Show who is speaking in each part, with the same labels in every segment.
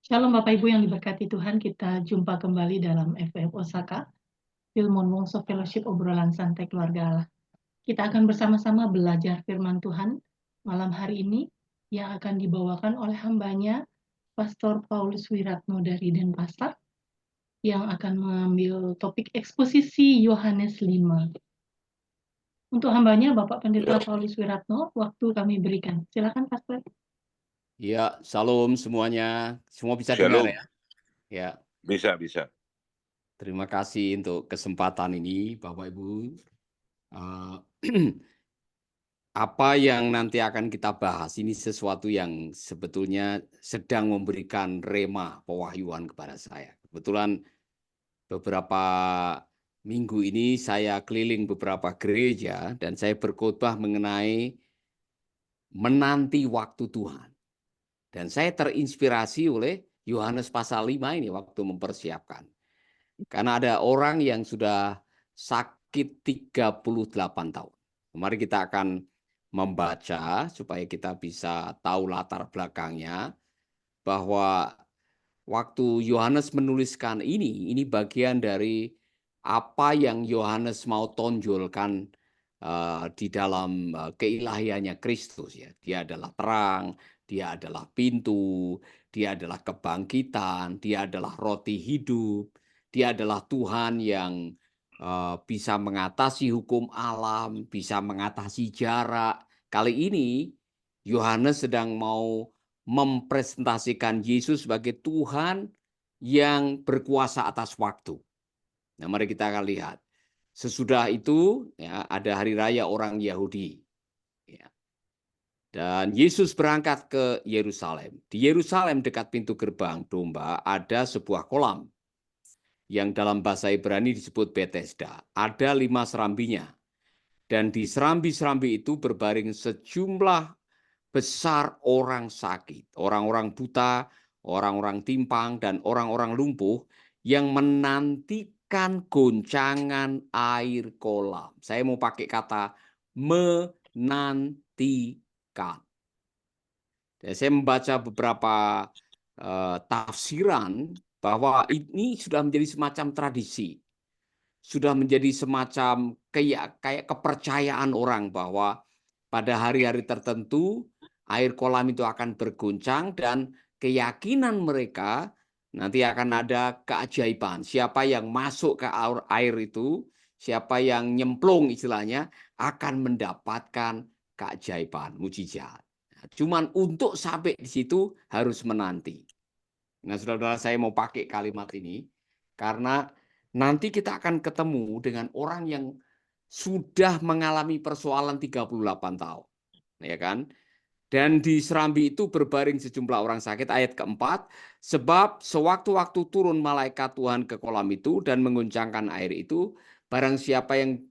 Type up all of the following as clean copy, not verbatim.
Speaker 1: Shalom Bapak Ibu yang diberkati Tuhan, kita jumpa kembali dalam FF Osaka, Filmon Wongso Fellowship Obrolan Santai Keluarga Allah. Kita akan bersama-sama belajar firman Tuhan malam hari ini yang akan dibawakan oleh hambanya, Pastor Paulus Wiratno dari Denpasar, yang akan mengambil topik eksposisi Yohanes 5. Untuk hambanya, Bapak Pendeta Paulus Wiratno, waktu kami berikan. Silakan Pastor.
Speaker 2: Ya, salam semuanya. Semua bisa
Speaker 3: Shalom.
Speaker 2: dengar ya? Ya,
Speaker 3: Bisa.
Speaker 2: terima kasih untuk kesempatan ini, Bapak Ibu. Apa yang nanti akan kita bahas ini sesuatu yang sebetulnya sedang memberikan rema pewahyuan kepada saya. Kebetulan beberapa minggu ini saya keliling beberapa gereja dan saya berkhotbah mengenai menanti waktu Tuhan. Dan saya terinspirasi oleh Yohanes pasal 5 ini waktu mempersiapkan. Karena ada orang yang sudah sakit 38 tahun. Mari kita akan membaca supaya kita bisa tahu latar belakangnya, bahwa waktu Yohanes menuliskan ini bagian dari apa yang Yohanes mau tonjolkan di dalam keilahiannya Kristus. Ya. Dia adalah terang, dia adalah pintu, dia adalah kebangkitan, dia adalah roti hidup, dia adalah Tuhan yang bisa mengatasi hukum alam, bisa mengatasi jarak. Kali ini Yohanes sedang mau mempresentasikan Yesus sebagai Tuhan yang berkuasa atas waktu. Nah, mari kita akan lihat. Sesudah itu ya, ada hari raya orang Yahudi. Ya. Dan Yesus berangkat ke Yerusalem. Di Yerusalem dekat pintu gerbang domba ada sebuah kolam yang dalam bahasa Ibrani disebut Bethesda. Ada 5 serambinya. Dan di serambi-serambi itu berbaring sejumlah besar orang sakit, orang-orang buta, orang-orang timpang, dan orang-orang lumpuh yang menantikan goncangan air kolam. Saya mau pakai kata menantikan. Dan saya membaca beberapa tafsiran bahwa ini sudah menjadi semacam tradisi. Sudah menjadi semacam kayak kepercayaan orang bahwa pada hari-hari tertentu air kolam itu akan berguncang dan keyakinan mereka nanti akan ada keajaiban. Siapa yang masuk ke air itu, siapa yang nyemplung istilahnya akan mendapatkan keajaiban, mujizat. Cuman untuk sampai di situ harus menanti. Nah, saudara-saudara, saya mau pakai kalimat ini karena nanti kita akan ketemu dengan orang yang sudah mengalami persoalan 38 tahun. Ya kan? Dan di serambi itu berbaring sejumlah orang sakit, ayat keempat, sebab sewaktu-waktu turun malaikat Tuhan ke kolam itu dan menguncangkan air itu, barang siapa yang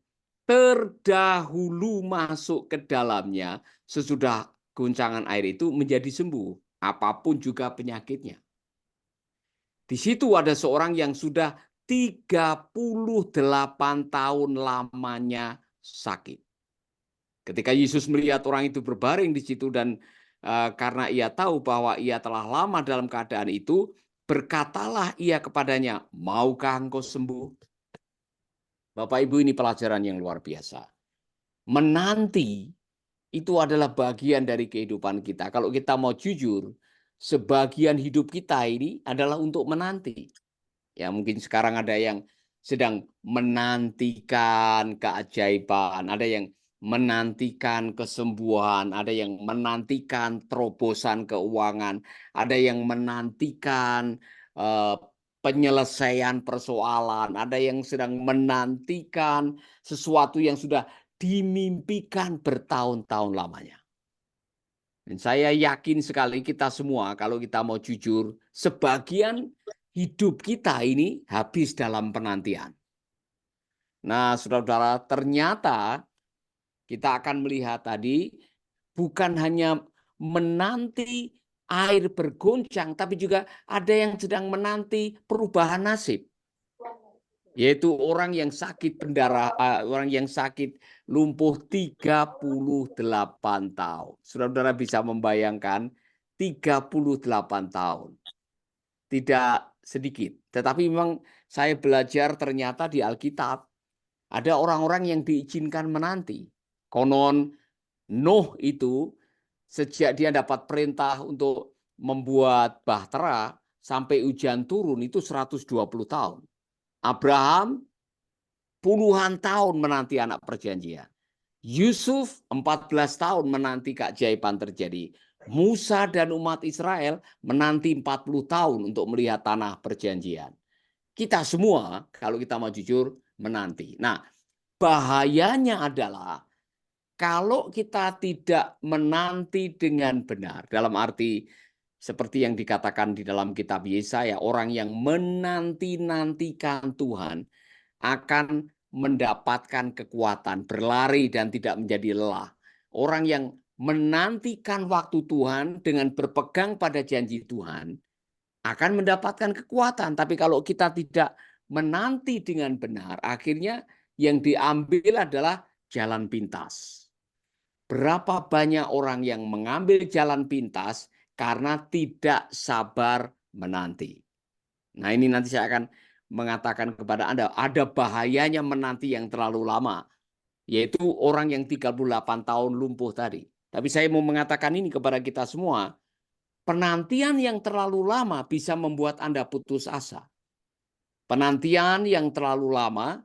Speaker 2: terdahulu masuk ke dalamnya sesudah guncangan air itu menjadi sembuh, apapun juga penyakitnya. Di situ ada seorang yang sudah 38 tahun lamanya sakit. Ketika Yesus melihat orang itu berbaring di situ dan karena ia tahu bahwa ia telah lama dalam keadaan itu, berkatalah ia kepadanya, "Maukah engkau sembuh?" Bapak Ibu, ini pelajaran yang luar biasa. Menanti itu adalah bagian dari kehidupan kita. Kalau kita mau jujur, sebagian hidup kita ini adalah untuk menanti. Ya, mungkin sekarang ada yang sedang menantikan keajaiban, ada yang menantikan kesembuhan, ada yang menantikan terobosan keuangan, ada yang menantikan penyelesaian persoalan, ada yang sedang menantikan sesuatu yang sudah dimimpikan bertahun-tahun lamanya. Dan saya yakin sekali kita semua, kalau kita mau jujur, sebagian hidup kita ini habis dalam penantian. Nah, saudara-saudara, ternyata kita akan melihat tadi bukan hanya menanti air bergoncang, tapi juga ada yang sedang menanti perubahan nasib. Yaitu orang yang sakit pendarahan, orang yang sakit lumpuh 38 tahun. Saudara-saudara bisa membayangkan 38 tahun. tidak sedikit. Tetapi memang saya belajar ternyata di Alkitab ada orang-orang yang diizinkan menanti. Konon Nuh itu sejak dia dapat perintah untuk membuat bahtera sampai hujan turun itu 120 tahun. Abraham puluhan tahun menanti anak perjanjian. Yusuf 14 tahun menanti keajaiban terjadi. Musa dan umat Israel menanti 40 tahun untuk melihat tanah perjanjian. Kita semua, kalau kita mau jujur, menanti. Nah, bahayanya adalah kalau kita tidak menanti dengan benar, dalam arti seperti yang dikatakan di dalam kitab Yesaya, orang yang menanti-nantikan Tuhan akan mendapatkan kekuatan, berlari dan tidak menjadi lelah. Orang yang menantikan waktu Tuhan dengan berpegang pada janji Tuhan akan mendapatkan kekuatan. Tapi kalau kita tidak menanti dengan benar, akhirnya yang diambil adalah jalan pintas. Berapa banyak orang yang mengambil jalan pintas karena tidak sabar menanti. Nah, ini nanti saya akan mengatakan kepada Anda, ada bahayanya menanti yang terlalu lama, yaitu orang yang 38 tahun lumpuh tadi. Tapi saya mau mengatakan ini kepada kita semua, penantian yang terlalu lama bisa membuat Anda putus asa. Penantian yang terlalu lama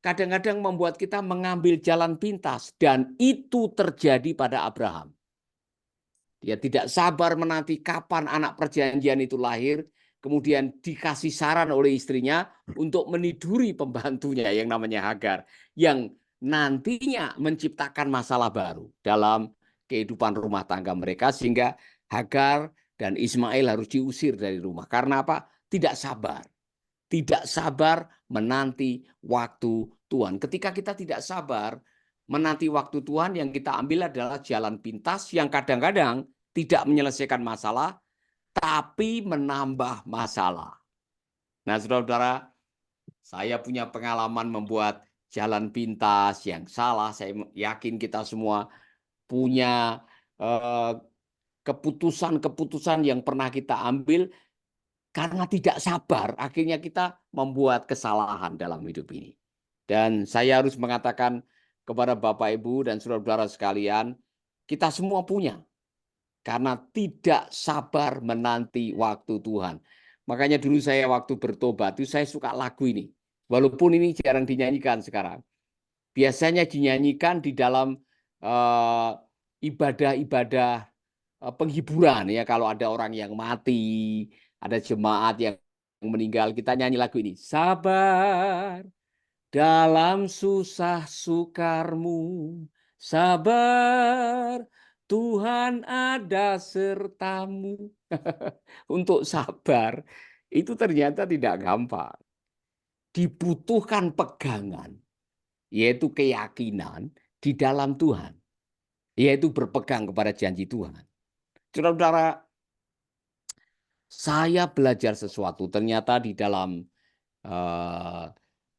Speaker 2: kadang-kadang membuat kita mengambil jalan pintas, dan itu terjadi pada Abraham. Dia tidak sabar menanti kapan anak perjanjian itu lahir, kemudian dikasih saran oleh istrinya untuk meniduri pembantunya yang namanya Hagar, yang nantinya menciptakan masalah baru dalam kehidupan rumah tangga mereka, sehingga Hagar dan Ismail harus diusir dari rumah. Karena apa? Tidak sabar. Tidak sabar menanti waktu Tuhan. Ketika kita tidak sabar menanti waktu Tuhan, yang kita ambil adalah jalan pintas yang kadang-kadang tidak menyelesaikan masalah, tapi menambah masalah. Nah, saudara-saudara, saya punya pengalaman membuat jalan pintas yang salah. Saya yakin kita semua punya keputusan-keputusan yang pernah kita ambil karena tidak sabar, akhirnya kita membuat kesalahan dalam hidup ini. Dan saya harus mengatakan kepada Bapak, Ibu, dan saudara-saudara sekalian, kita semua punya. Karena tidak sabar menanti waktu Tuhan. Makanya dulu saya waktu bertobat, itu saya suka lagu ini. Walaupun ini jarang dinyanyikan sekarang. Biasanya dinyanyikan di dalam ibadah-ibadah penghiburan, ya, kalau ada orang yang mati, ada jemaat yang meninggal, kita nyanyi lagu ini. Sabar dalam susah sukarmu, sabar, Tuhan ada sertamu. Untuk sabar itu ternyata tidak gampang. Dibutuhkan pegangan, yaitu keyakinan di dalam Tuhan, yaitu berpegang kepada janji Tuhan. Saudara-saudara, saya belajar sesuatu. Ternyata di dalam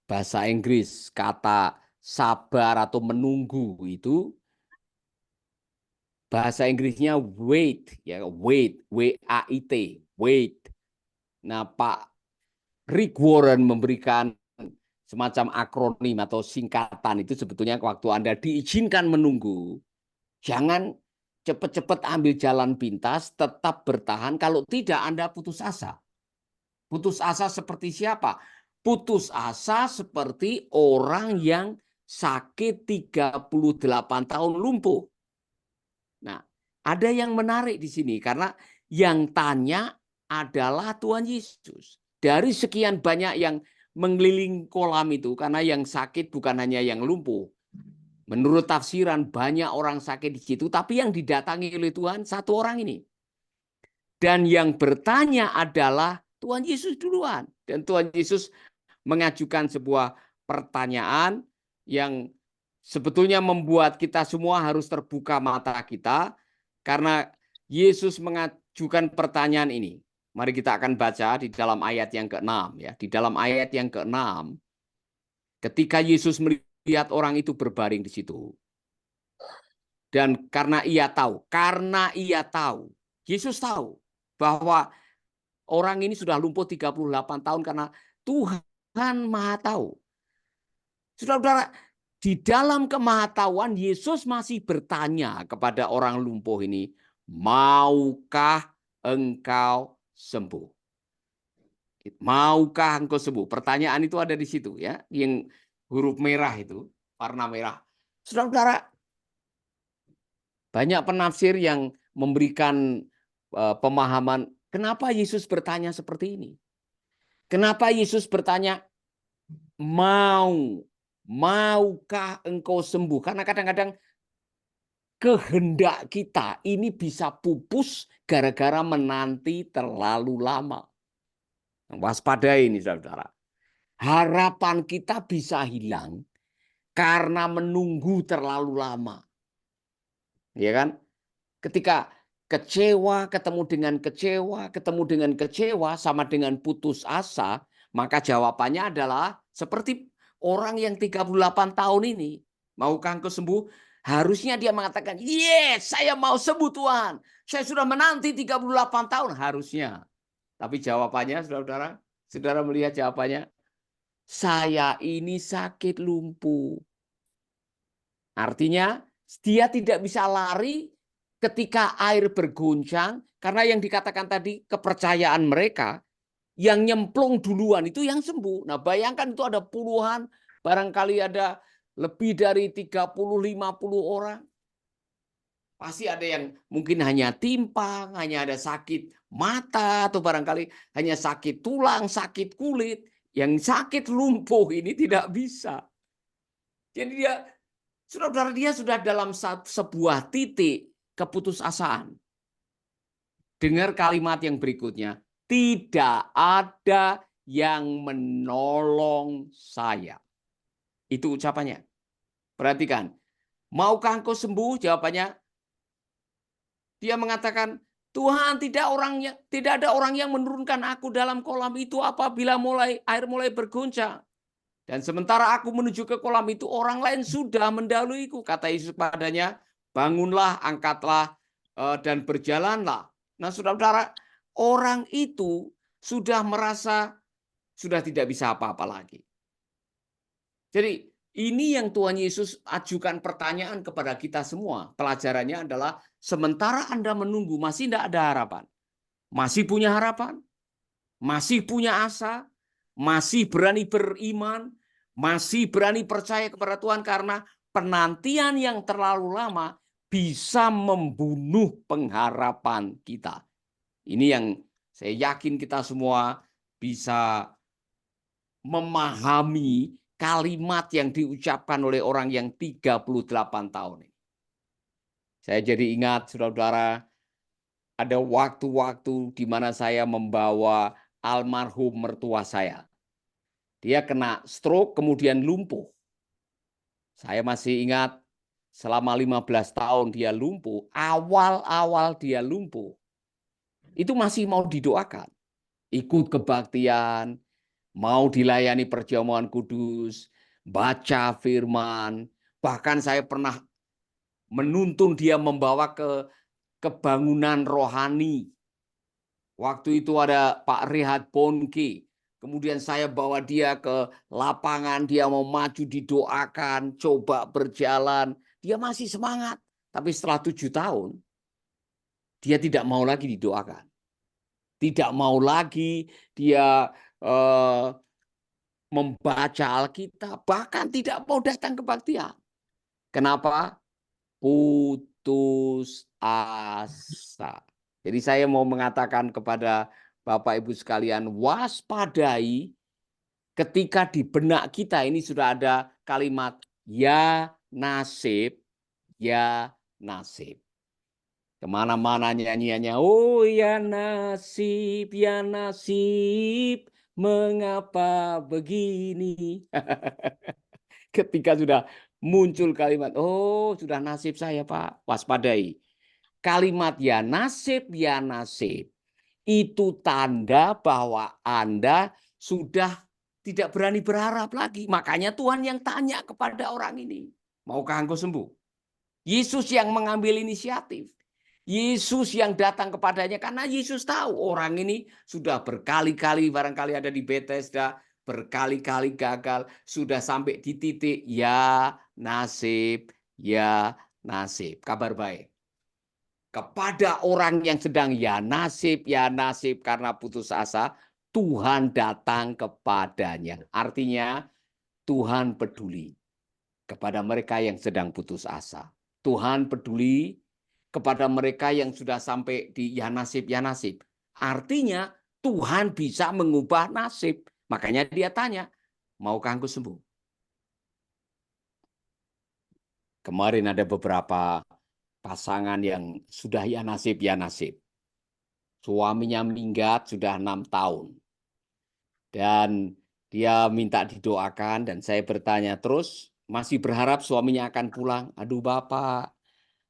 Speaker 2: bahasa Inggris kata sabar atau menunggu itu bahasa Inggrisnya wait, ya, wait, W-A-I-T, wait. Nah, Pak Rick Warren memberikan semacam akronim atau singkatan itu. Sebetulnya waktu Anda diizinkan menunggu, jangan cepat-cepat ambil jalan pintas, tetap bertahan. Kalau tidak, Anda putus asa. Putus asa seperti siapa? Putus asa seperti orang yang sakit 38 tahun lumpuh. Nah, ada yang menarik di sini karena yang tanya adalah Tuhan Yesus. Dari sekian banyak yang mengelilingi kolam itu, karena yang sakit bukan hanya yang lumpuh. Menurut tafsiran banyak orang sakit di situ, tapi yang didatangi oleh Tuhan satu orang ini. Dan yang bertanya adalah Tuhan Yesus duluan. Dan Tuhan Yesus mengajukan sebuah pertanyaan yang sebetulnya membuat kita semua harus terbuka mata kita, karena Yesus mengajukan pertanyaan ini. Mari kita akan baca di dalam ayat yang ke-6, ya. Di dalam ayat yang ke-6, ketika Yesus melihat orang itu berbaring di situ, dan karena ia tahu, Yesus tahu bahwa orang ini sudah lumpuh 38 tahun karena Tuhan Maha Tahu. Saudara-saudara, di dalam kemahatauan Yesus masih bertanya kepada orang lumpuh ini, maukah engkau sembuh? Maukah engkau sembuh? Pertanyaan itu ada di situ ya, yang huruf merah itu, warna merah. Saudara-saudara, banyak penafsir yang memberikan pemahaman kenapa Yesus bertanya seperti ini. Kenapa Yesus bertanya, maukah engkau sembuh? Karena kadang-kadang kehendak kita ini bisa pupus gara-gara menanti terlalu lama. Waspadai ini, saudara. Harapan kita bisa hilang karena menunggu terlalu lama. Ya kan? Ketika kecewa, ketemu dengan kecewa, sama dengan putus asa, maka jawabannya adalah seperti orang yang 38 tahun ini. Maukah engkau sembuh? Harusnya dia mengatakan, yes, saya mau sembuh Tuhan. Saya sudah menanti 38 tahun. Harusnya. Tapi jawabannya, saudara-saudara, saudara melihat jawabannya, saya ini sakit lumpuh. Artinya, dia tidak bisa lari ketika air berguncang, karena yang dikatakan tadi kepercayaan mereka, yang nyemplung duluan itu yang sembuh. Nah bayangkan itu ada puluhan, barangkali ada lebih dari 30-50 orang. Pasti ada yang mungkin hanya timpang, hanya ada sakit mata, atau barangkali hanya sakit tulang, sakit kulit. Yang sakit lumpuh ini tidak bisa. Jadi saudara-saudara, dia sudah dalam sebuah titik keputusasaan. Dengar kalimat yang berikutnya. Tidak ada yang menolong saya. Itu ucapannya. Perhatikan. Maukah engkau sembuh? Jawabannya. Dia mengatakan, Tuhan, tidak ada orang yang menurunkan aku dalam kolam itu apabila air mulai berguncang. Dan sementara aku menuju ke kolam itu, orang lain sudah mendahuluiku. Kata Yesus padanya, bangunlah, angkatlah, dan berjalanlah. Nah, saudara-saudara, orang itu sudah merasa sudah tidak bisa apa-apa lagi. Jadi, ini yang Tuhan Yesus ajukan pertanyaan kepada kita semua. Pelajarannya adalah, sementara Anda menunggu, masih tidak ada harapan. Masih punya harapan, masih punya asa, masih berani beriman, masih berani percaya kepada Tuhan, karena penantian yang terlalu lama bisa membunuh pengharapan kita. Ini yang saya yakin kita semua bisa memahami kalimat yang diucapkan oleh orang yang 38 tahun ini. Saya jadi ingat, saudara-saudara, ada waktu-waktu di mana saya membawa almarhum mertua saya. Dia kena stroke kemudian lumpuh. Saya masih ingat selama 15 tahun dia lumpuh, awal-awal dia lumpuh, itu masih mau didoakan. Ikut kebaktian, mau dilayani perjamuan kudus, baca firman. Bahkan saya pernah menuntun dia membawa ke kebangunan rohani. Waktu itu ada Pak Rehat Bonke. Kemudian saya bawa dia ke lapangan, dia mau maju didoakan, coba berjalan. Dia masih semangat. Tapi setelah 7 tahun, dia tidak mau lagi didoakan. Tidak mau lagi dia membaca Alkitab, bahkan tidak mau datang kebaktian. Kenapa? Putus asa. Jadi saya mau mengatakan kepada Bapak Ibu sekalian, waspadai ketika di benak kita ini sudah ada kalimat ya nasib, ya nasib. Kemana-mana nyanyiannya, oh ya nasib, mengapa begini? Ketika sudah muncul kalimat, oh sudah nasib saya Pak, waspadai. Kalimat ya nasib, itu tanda bahwa Anda sudah tidak berani berharap lagi. Makanya Tuhan yang tanya kepada orang ini, maukah engkau sembuh? Yesus yang mengambil inisiatif. Yesus yang datang kepadanya karena Yesus tahu orang ini sudah berkali-kali barangkali ada di Bethesda, berkali-kali gagal, sudah sampai di titik ya nasib, ya nasib. Kabar baik. Kepada orang yang sedang ya nasib karena putus asa, Tuhan datang kepadanya. Artinya Tuhan peduli kepada mereka yang sedang putus asa. Tuhan peduli kepada mereka yang sudah sampai di ya nasib. Artinya Tuhan bisa mengubah nasib. Makanya dia tanya, maukah engkau sembuh? Kemarin ada beberapa pasangan yang sudah ya nasib. Suaminya minggat sudah 6 tahun. Dan dia minta didoakan dan saya bertanya terus, masih berharap suaminya akan pulang. Aduh Bapak,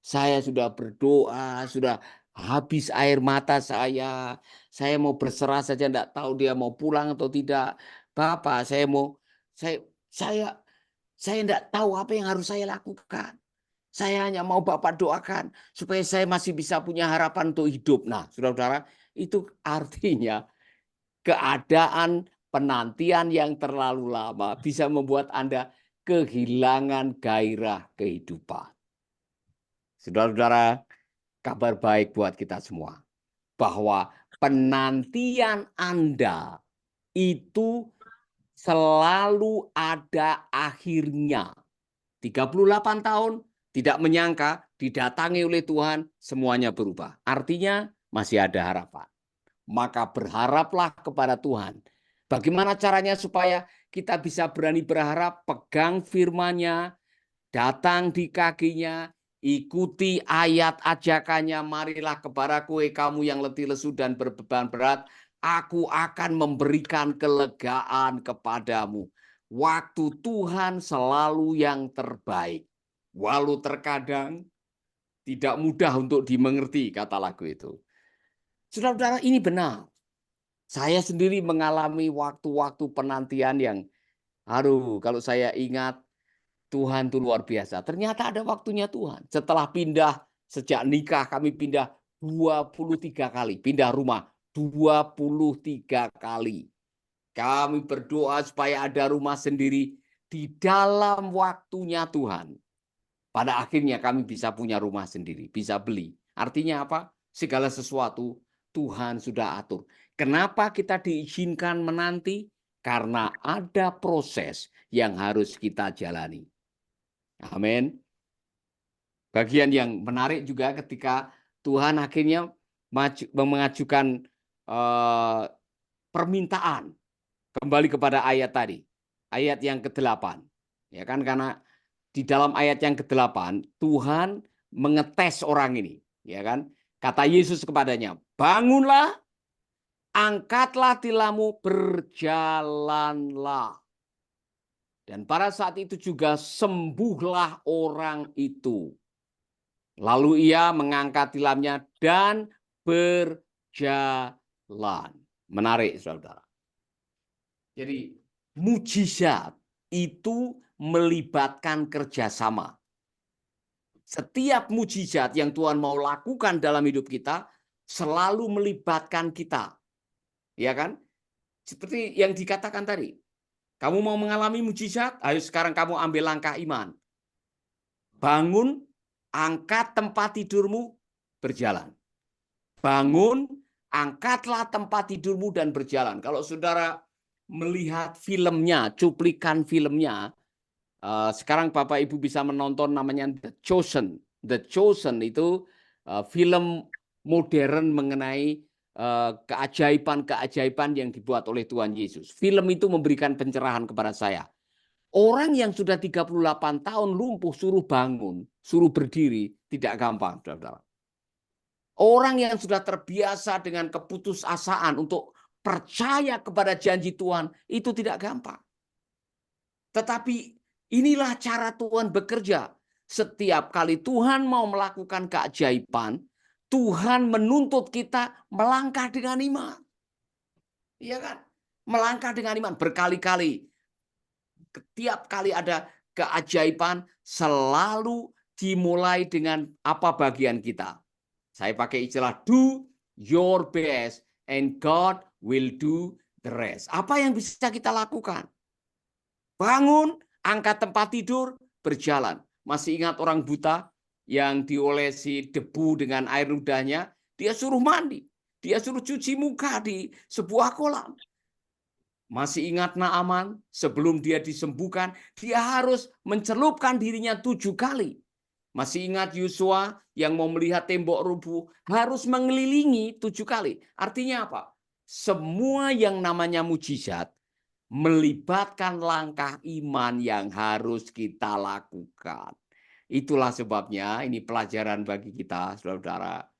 Speaker 2: saya sudah berdoa, sudah habis air mata saya. Saya mau berserah saja, enggak tahu dia mau pulang atau tidak. Bapak, saya enggak tahu apa yang harus saya lakukan. Saya hanya mau Bapak doakan supaya saya masih bisa punya harapan untuk hidup. Nah, saudara-saudara, itu artinya keadaan penantian yang terlalu lama bisa membuat Anda kehilangan gairah kehidupan. Saudara-saudara, kabar baik buat kita semua bahwa penantian Anda itu selalu ada akhirnya. 38 tahun tidak menyangka didatangi oleh Tuhan semuanya berubah. Artinya masih ada harapan. Maka berharaplah kepada Tuhan. Bagaimana caranya supaya kita bisa berani berharap, pegang firman-Nya, datang di kakinya, ikuti ayat ajakannya, marilah kepadaku kamu yang letih lesu dan berbeban berat, aku akan memberikan kelegaan kepadamu. Waktu Tuhan selalu yang terbaik. Walau terkadang tidak mudah untuk dimengerti, kata lagu itu. Saudara-saudara, ini benar. Saya sendiri mengalami waktu-waktu penantian yang, kalau saya ingat, Tuhan itu luar biasa. Ternyata ada waktunya Tuhan. Setelah pindah, sejak nikah kami pindah 23 kali. Pindah rumah 23 kali. Kami berdoa supaya ada rumah sendiri di dalam waktunya Tuhan. Pada akhirnya kami bisa punya rumah sendiri, bisa beli. Artinya apa? Segala sesuatu Tuhan sudah atur. Kenapa kita diizinkan menanti? Karena ada proses yang harus kita jalani. Amin. Bagian yang menarik juga ketika Tuhan akhirnya mengajukan permintaan kembali kepada ayat tadi, ayat yang ke-8. Ya kan, karena di dalam ayat yang ke-8 Tuhan mengetes orang ini, ya kan? Kata Yesus kepadanya, "Bangunlah, angkatlah tilammu, berjalanlah." Dan pada saat itu juga sembuhlah orang itu. Lalu ia mengangkat tilamnya dan berjalan. Menarik, saudara. Jadi mujizat itu melibatkan kerjasama. Setiap mujizat yang Tuhan mau lakukan dalam hidup kita selalu melibatkan kita. Ya kan? Seperti yang dikatakan tadi. Kamu mau mengalami mujizat? Ayo sekarang kamu ambil langkah iman. Bangun, angkat tempat tidurmu, berjalan. Bangun, angkatlah tempat tidurmu dan berjalan. Kalau saudara melihat filmnya, cuplikan filmnya, sekarang Bapak Ibu bisa menonton namanya The Chosen. The Chosen itu film modern mengenai keajaiban-keajaiban yang dibuat oleh Tuhan Yesus. Film itu memberikan pencerahan kepada saya. Orang yang sudah 38 tahun lumpuh suruh bangun, suruh berdiri, tidak gampang, saudara. Orang yang sudah terbiasa dengan keputusasaan untuk percaya kepada janji Tuhan, itu tidak gampang. Tetapi inilah cara Tuhan bekerja. Setiap kali Tuhan mau melakukan keajaiban, Tuhan menuntut kita melangkah dengan iman. Iya kan? Melangkah dengan iman berkali-kali. Setiap kali ada keajaiban selalu dimulai dengan apa bagian kita. Saya pakai istilah do your best and God will do the rest. Apa yang bisa kita lakukan? Bangun, angkat tempat tidur, berjalan. Masih ingat orang buta yang diolesi debu dengan air ludahnya? Dia suruh mandi. Dia suruh cuci muka di sebuah kolam. Masih ingat Naaman? Sebelum dia disembuhkan, dia harus mencelupkan dirinya 7 kali. Masih ingat Yosua yang mau melihat tembok rubuh, harus mengelilingi 7 kali. Artinya apa? Semua yang namanya mujizat melibatkan langkah iman yang harus kita lakukan. Itulah sebabnya ini pelajaran bagi kita, saudara-saudara,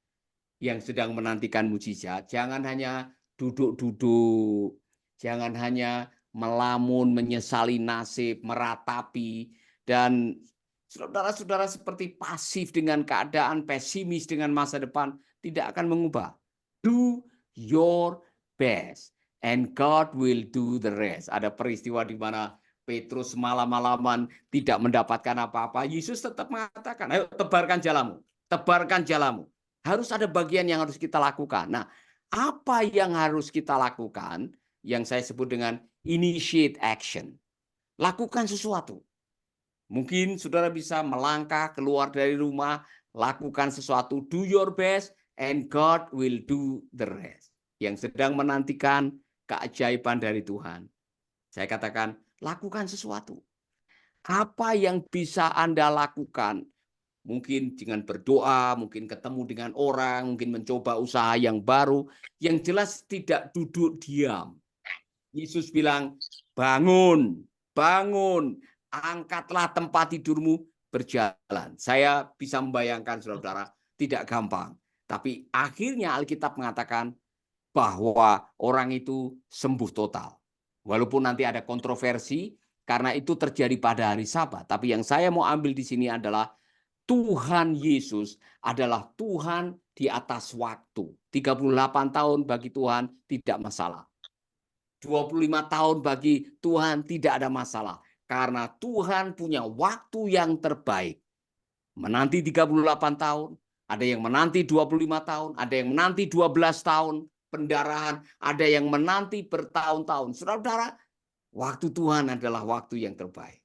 Speaker 2: yang sedang menantikan mujizat. Jangan hanya duduk-duduk, jangan hanya melamun, menyesali nasib, meratapi, dan saudara-saudara seperti pasif dengan keadaan, pesimis dengan masa depan, tidak akan mengubah. Do your best and God will do the rest. Ada peristiwa di mana Petrus malam-malaman tidak mendapatkan apa-apa. Yesus tetap mengatakan, ayo tebarkan jalamu, tebarkan jalamu. Harus ada bagian yang harus kita lakukan. Nah, apa yang harus kita lakukan? Yang saya sebut dengan initiate action. Lakukan sesuatu. Mungkin saudara bisa melangkah keluar dari rumah, lakukan sesuatu, do your best, and God will do the rest. Yang sedang menantikan keajaiban dari Tuhan. Saya katakan, lakukan sesuatu. Apa yang bisa Anda lakukan? Mungkin dengan berdoa, mungkin ketemu dengan orang, mungkin mencoba usaha yang baru. Yang jelas tidak duduk diam. Yesus bilang, bangun, bangun, angkatlah tempat tidurmu, berjalan. Saya bisa membayangkan, saudara-saudara, tidak gampang. Tapi akhirnya Alkitab mengatakan bahwa orang itu sembuh total. Walaupun nanti ada kontroversi, karena itu terjadi pada hari Sabat. Tapi yang saya mau ambil di sini adalah Tuhan Yesus adalah Tuhan di atas waktu. 38 tahun bagi Tuhan tidak masalah. 25 tahun bagi Tuhan tidak ada masalah. Karena Tuhan punya waktu yang terbaik. Menanti 38 tahun, ada yang menanti 25 tahun, ada yang menanti 12 tahun pendarahan, ada yang menanti bertahun-tahun. Saudara-saudara, waktu Tuhan adalah waktu yang terbaik.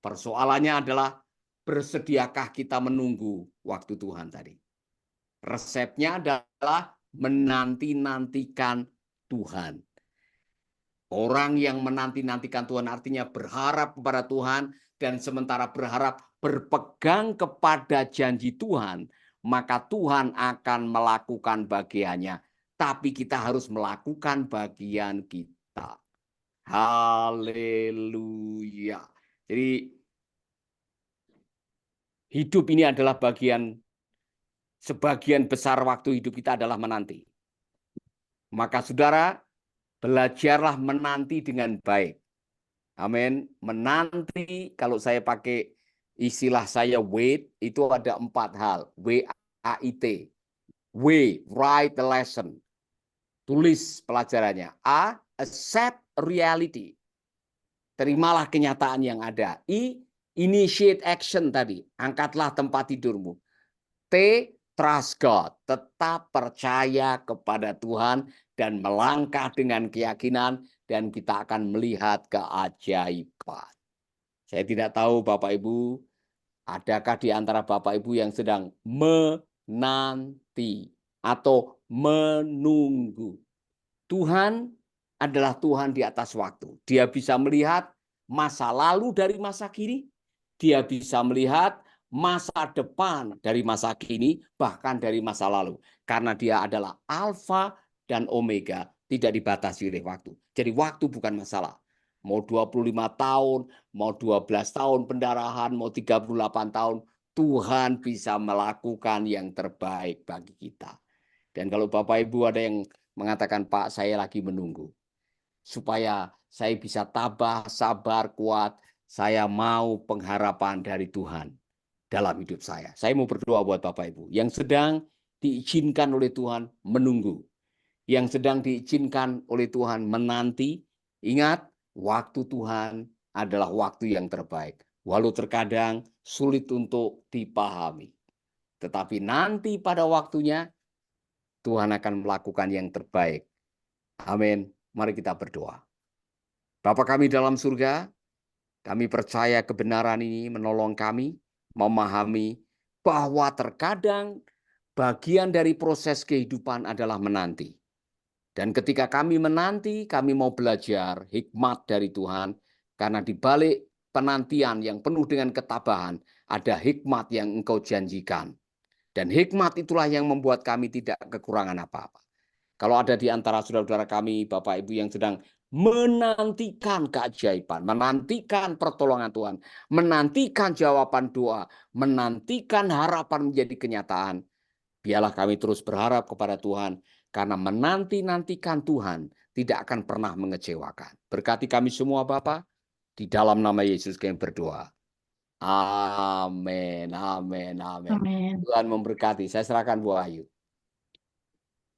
Speaker 2: Persoalannya adalah, bersediakah kita menunggu waktu Tuhan tadi? Resepnya adalah menanti-nantikan Tuhan. Orang yang menanti-nantikan Tuhan artinya berharap kepada Tuhan, dan sementara berharap berpegang kepada janji Tuhan, maka Tuhan akan melakukan bagiannya. Tapi kita harus melakukan bagian kita. Haleluya. Jadi hidup ini adalah sebagian besar waktu hidup kita adalah menanti. Maka saudara, belajarlah menanti dengan baik. Amin. Menanti, kalau saya pakai istilah saya wait, itu ada 4 hal. W-A-I-T. Write the lesson. Tulis pelajarannya. A, accept reality. Terimalah kenyataan yang ada. I, initiate action tadi. Angkatlah tempat tidurmu. T, trust God. Tetap percaya kepada Tuhan dan melangkah dengan keyakinan, dan kita akan melihat keajaiban. Saya tidak tahu Bapak Ibu, adakah di antara Bapak Ibu yang sedang menanti atau menunggu. Tuhan adalah Tuhan di atas waktu. Dia bisa melihat masa lalu dari masa kini. Dia bisa melihat masa depan dari masa kini, bahkan dari masa lalu. Karena dia adalah Alfa dan Omega, tidak dibatasi oleh waktu. Jadi waktu bukan masalah. Mau 25 tahun, mau 12 tahun pendarahan, mau 38 tahun, Tuhan bisa melakukan yang terbaik bagi kita. Dan kalau Bapak Ibu ada yang mengatakan, Pak, saya lagi menunggu. Supaya saya bisa tabah, sabar, kuat. Saya mau pengharapan dari Tuhan dalam hidup saya. Saya mau berdoa buat Bapak Ibu yang sedang diizinkan oleh Tuhan menunggu. Yang sedang diizinkan oleh Tuhan menanti. Ingat, waktu Tuhan adalah waktu yang terbaik. Walau terkadang sulit untuk dipahami. Tetapi nanti pada waktunya Tuhan akan melakukan yang terbaik. Amin. Mari kita berdoa. Bapa kami dalam surga, kami percaya kebenaran ini menolong kami memahami bahwa terkadang bagian dari proses kehidupan adalah menanti. Dan ketika kami menanti, kami mau belajar hikmat dari Tuhan, karena di balik penantian yang penuh dengan ketabahan, ada hikmat yang Engkau janjikan. Dan hikmat itulah yang membuat kami tidak kekurangan apa-apa. Kalau ada di antara saudara-saudara kami, Bapak Ibu yang sedang menantikan keajaiban, menantikan pertolongan Tuhan, menantikan jawaban doa, menantikan harapan menjadi kenyataan, biarlah kami terus berharap kepada Tuhan, karena menanti-nantikan Tuhan tidak akan pernah mengecewakan. Berkati kami semua Bapa, di dalam nama Yesus kami berdoa. Amin, amin, amin.
Speaker 1: Amin.
Speaker 2: Tuhan memberkati. Saya serahkan Bu Ayu.